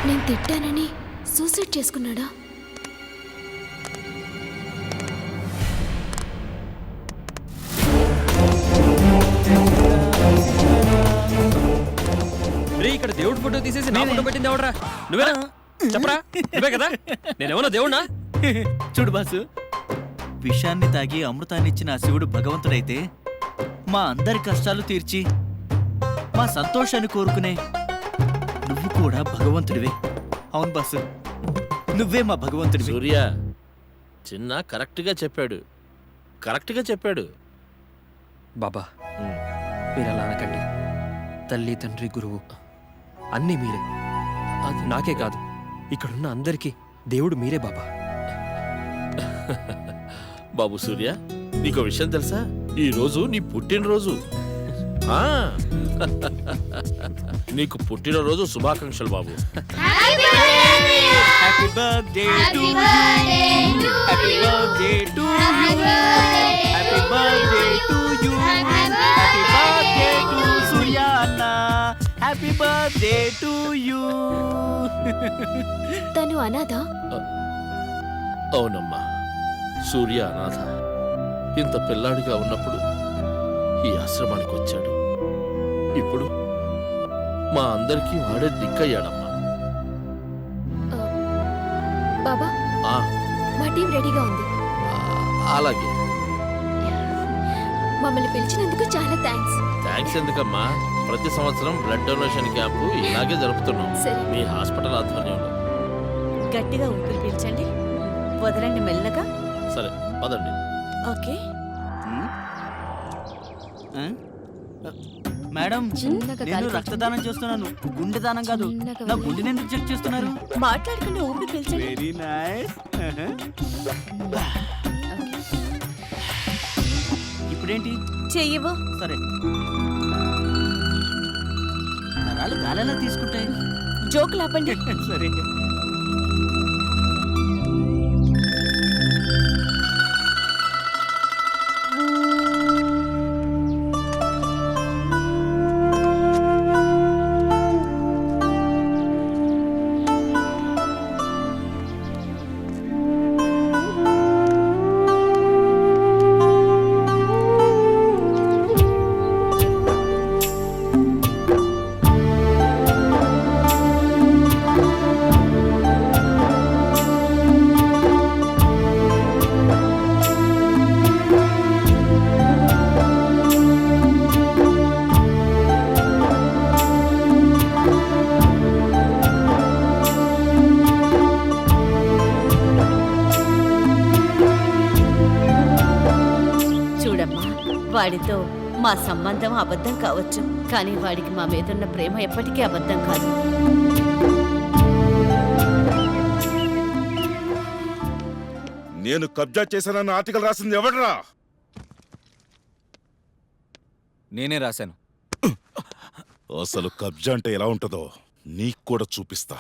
నేను తిట్టానని సూసైడ్ చేసుకున్నాడా? ఇక్కడ దేవుడి ఫోటో తీసేసి నా ఫోటో పెట్టింది ఎవడరా? నువ్వేనా? చెప్పరా, నువ్వే కదా? నేనేమన్నా దేవుణ్ణా? చూడు బాసు, విషాన్ని తాగి అమృతాన్ని ఇచ్చిన ఆ శివుడు భగవంతుడైతే మా అందరి కష్టాలు తీర్చి మా సంతోషాన్ని కోరుకునే నువ్వు కూడా భగవంతుడివే. అవును బాసు, నువ్వే మా భగవంతుడివి. సూర్య చిన్న కరెక్ట్గా చెప్పాడు. బాబా, మీరు అలా అనకండి. తల్లి, తండ్రి, గురువు అన్నీ మీరే. అది నాకే కాదు, ఇక్కడున్న అందరికీ దేవుడు మీరే బాబా. బాబు సూర్య, నీకో విషయం తెలుసా? ఈ రోజు నీ పుట్టినరోజు. నీకు పుట్టినరోజు శుభాకాంక్షలు బాబు. Happy birthday to you, happy birthday to you, happy birthday to you, happy birthday to Surya అన్న, హ్యాపీ బర్త్డే టు యు. తను అనాథ? అవునమ్మా, సూర్య అనాథ. ఇంత పిల్లాడిగా ఉన్నప్పుడు ఈ ఆశ్రమానికి వచ్చాడు. ఇప్పుడు మా అందరికీ వాడే దిక్కయ్యాడమ్మా. బాబా, మా టీం రెడీగా ఉంది. అలాగే. మమ్మల్ని పిలిచినందుకు చాలా థ్యాంక్స్. థ్యాంక్స్ ఎందుకమ్మా, ప్రతి సంవత్సరం బ్లడ్ డొనేషన్ క్యాంపు ఇలాగే జరుపుతున్నాం మీ హాస్పిటల్ ఆధ్వర్యంలో. గట్టిగా ఊపిరి పీల్చండి, వదలండి మెల్లగా. సరే పదండి. ఓకే మేడం, చిన్నగా నేను రక్తదానం చేస్తున్నాను, గుండె దానం కాదు. నా గుండెని ఎందుకు చెక్ చేస్తున్నారు? మాట్లాడకుండా ఊపిరి పీల్చండి. Very nice. ఇప్పుడేంటి? చెయ్యవు. సరే, నరాలు గాలిలా తీసుకుంటాయి. జోకులు ఆపండి. సరే. వాడితో మా సంబంధం అబద్ధం కావచ్చు, కానీ వాడికి మా మీదున్న ప్రేమ ఎప్పటికీ అబద్ధం కాదు. నేను కబ్జా చేశానన్న ఆర్టికల్ రాసింది ఎవడరా? నేనే రాశాను. అసలు కబ్జా అంటే ఎలా ఉంటుందో నీకు కూడా చూపిస్తా.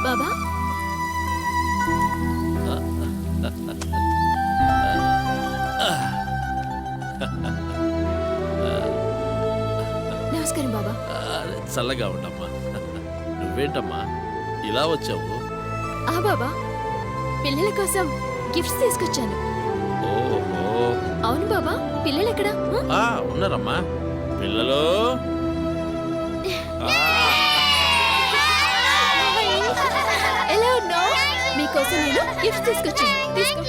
బాబా, నమస్కారం బాబా. చల్లగా ఉండమ్మా. నువ్వేంటమ్మా ఇలా వచ్చావు? బాబా, పిల్లల కోసం గిఫ్ట్స్ తీసుకొచ్చాను. ఓహో, అవును బాబా, పిల్లలు ఎక్కడా? ఉన్నారమ్మా పిల్లలు. ఎలా ఉన్నావు? మీకోసం నేను గిఫ్ట్స్ తీసుకొచ్చాను. తీసుకో.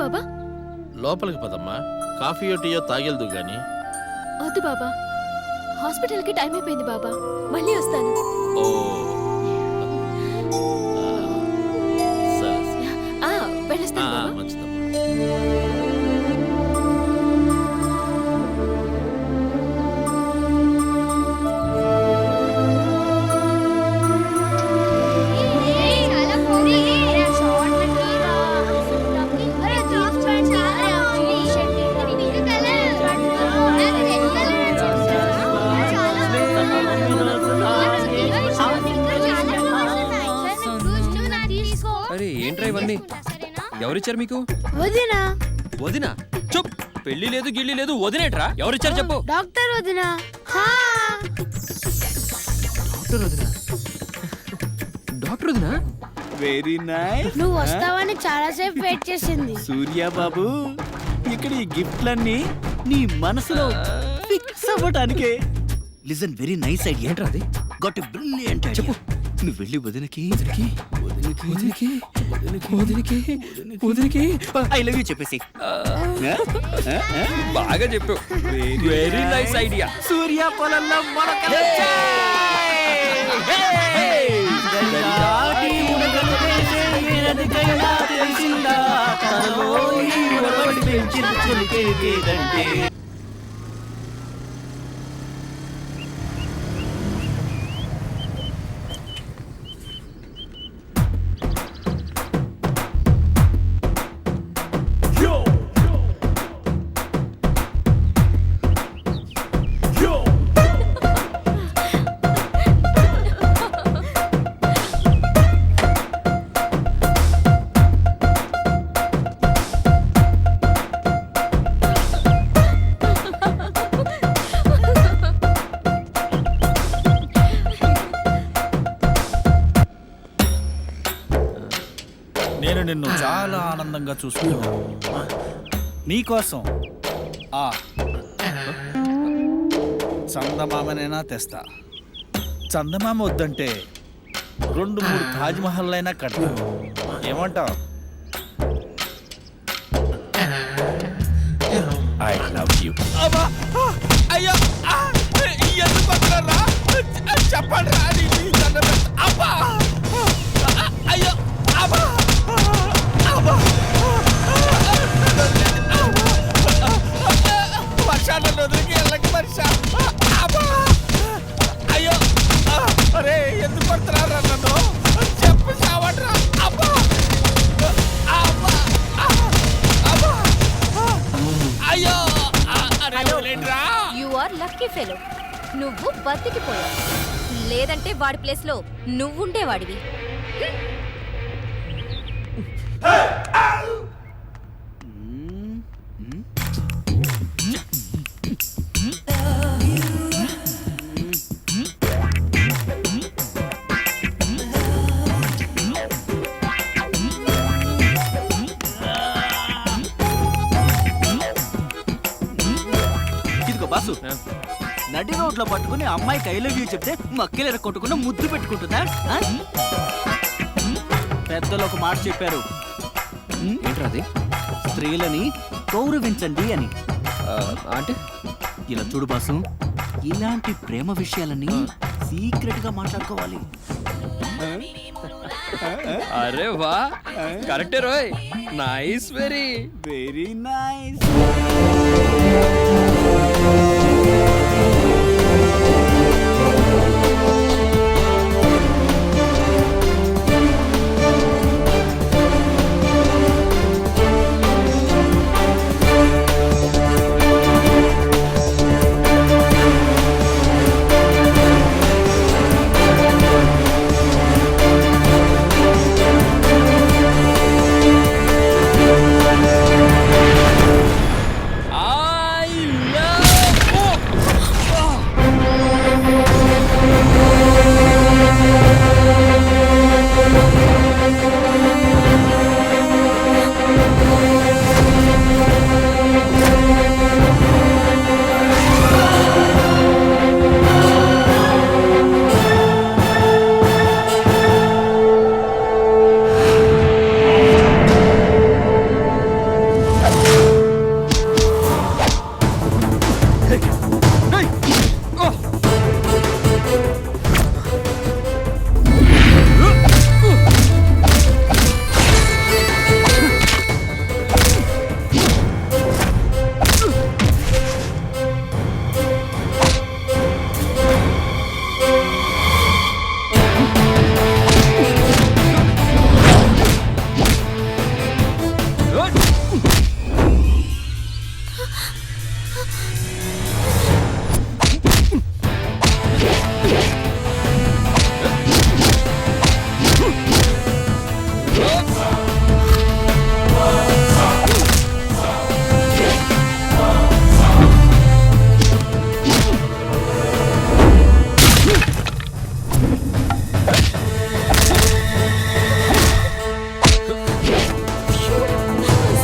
బాబా లోపలికి పదమ్మా. కాఫీయో టీయో తాగెళ్దు గాని. వద్దు బాబా, హాస్పిటల్కి టైం అయిపోయింది బాబా, మళ్ళీ వస్తాను. ఓ సరే సరే. వెళ్ళొస్తాను బాబా. మంచిదమ్మా. అరే ఏంట్రా ఇవన్నీ? ఎవరిచ్చారు మీకు? వదినా. వదినా? చుప్! పెళ్లి లేదు గిల్లి లేదు, వదినేట్రా? ఎవరిచ్చారు చెప్పు. డాక్టర్ వదినా. డాక్టర్ వదినా? డాక్టర్ వదినా? Very nice. నువ్వు వస్తావని చాలాసేపు వెయిట్ చేసింది. సూర్య బాబు, ఇక్కడ ఈ గిఫ్ట్లన్నీ నీ మనసులో ఫిక్స్ అవ్వడానికే. Listen, very nice idea. ఏంట్రా అది? Got a brilliant idea. చెప్పు. నువ్వు వెళ్ళి వదినకి ఐ లవ్ యూ చెప్పేసి. బాగా చెప్పు. Very nice idea. సూర్య పొలంలో మొలకలు నేను నిన్ను చాలా ఆనందంగా చూసుకున్నాను. నీకోసం ఆ చందమామనైనా తెస్తా. చందమామ వద్దంటే 2-3 తాజ్మహల్ అయినా కడతా. ఏమంటావు? I love you. అయ్యో ఎందుకు వదలరా? చెప్పండి రా. అబ్బా అయ్యో అబ్బా అబ్బా వర్షాలను వదిలికి వెళ్ళకి వర్ష. అబ్బా అయ్యో అరే ఎందుకు పడుతున్నారా నన్ను? చెప్పు చావట్రా. అబ్బా అబ్బా అబ్బా అయ్యో అరే వదిలేండిరా. యు ఆర్ లక్కీ ఫెలో, నువ్వు బతికిపోయావు. లేదంటే వాడి ప్లేస్ లో నువ్వుండేవాడివి. ఇదిగో బాసు, నడి రోడ్లో పట్టుకుని అమ్మాయికి ఐ లవ్ యూ చెప్తే మక్కిలేర కొట్టుకుని ముద్దు పెట్టుకుంటుందా? ఆ? పెద్దలు ఒక మాట చెప్పారు, ఏంట్రా అది? స్త్రీలని గౌరవించండి అని. అంటే ఇలా చూడు బాసు, ఇలాంటి ప్రేమ విషయాలన్నీ సీక్రెట్ గా మాట్లాడుకోవాలి. అరే వా, కరెక్టే రోయ్. Nice, very very nice.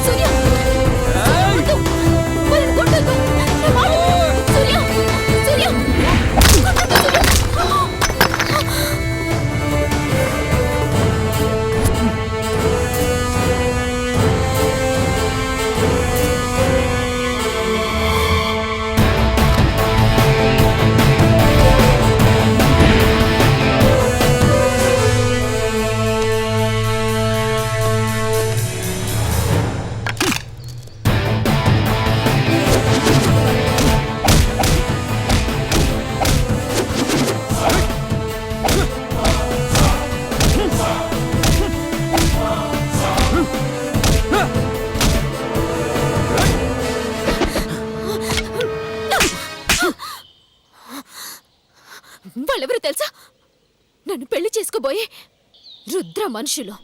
Surya! వద్దు! వాళ్ళని కొట్టొద్దు! నా మాట విను! సూర్య! సూర్య! కొట్టొద్దు, సూర్య! వాళ్ళెవరో తెలుసా? నన్ను పెళ్లి చేసుకోబోయే రుద్ర మనుషులు.